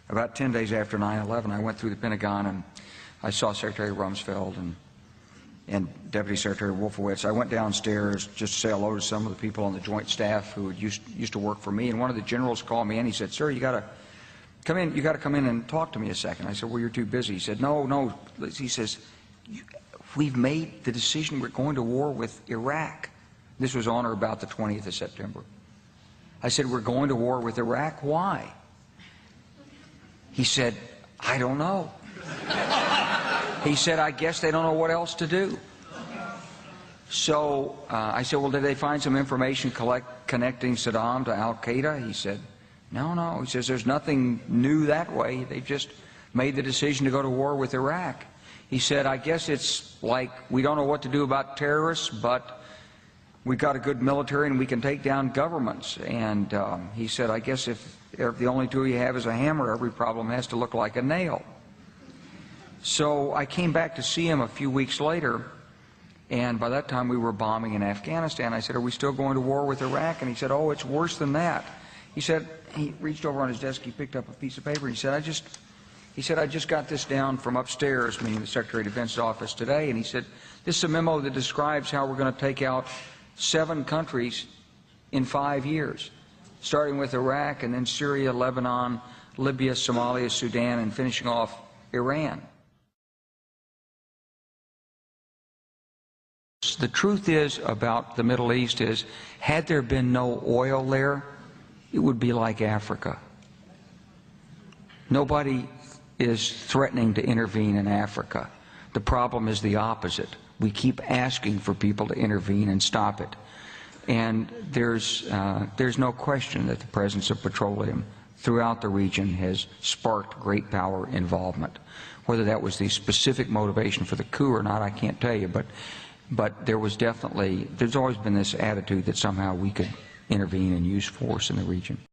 About 10 days after 9/11, I went through the Pentagon and I saw Secretary Rumsfeld and Deputy Secretary Wolfowitz. I went downstairs just to say hello to some of the people on the Joint Staff who used to work for me, and one of the generals called me and he said, "Sir, you got to come in. You got to come in and talk to me a second." I said, "Well, you're too busy." He said, "No." He says, "We've made the decision. We're going to war with Iraq." This was on or about the 20th of September. I said, "We're going to war with Iraq. Why?" He said, "I don't know." He said, "I guess they don't know what else to do." So I said, "Well, did they find some information connecting Saddam to Al-Qaeda?" He said, No. He says, "There's nothing new that way. They just made the decision to go to war with Iraq." He said, "I guess it's like we don't know what to do about terrorists, but we've got a good military and we can take down governments." And he said, "I guess if the only tool you have is a hammer, every problem has to look like a nail." So I came back to see him a few weeks later, and by that time we were bombing in Afghanistan. I said, "Are we still going to war with Iraq?" And he said, "Oh, it's worse than that." He said, he reached over on his desk, he picked up a piece of paper, he said, I just got this down from upstairs," meaning the Secretary of Defense's office, today, and he said, "This is a memo that describes how we're going to take out 7 countries in 5 years, starting with Iraq and then Syria, Lebanon, Libya, Somalia, Sudan, and finishing off Iran." The truth is about the Middle East is, had there been no oil there, it would be like Africa. Nobody is threatening to intervene in Africa. The problem is the opposite. We keep asking for people to intervene and stop it. And there's no question that the presence of petroleum throughout the region has sparked great power involvement. Whether that was the specific motivation for the coup or not, I can't tell you, but there's always been this attitude that somehow we could intervene and use force in the region.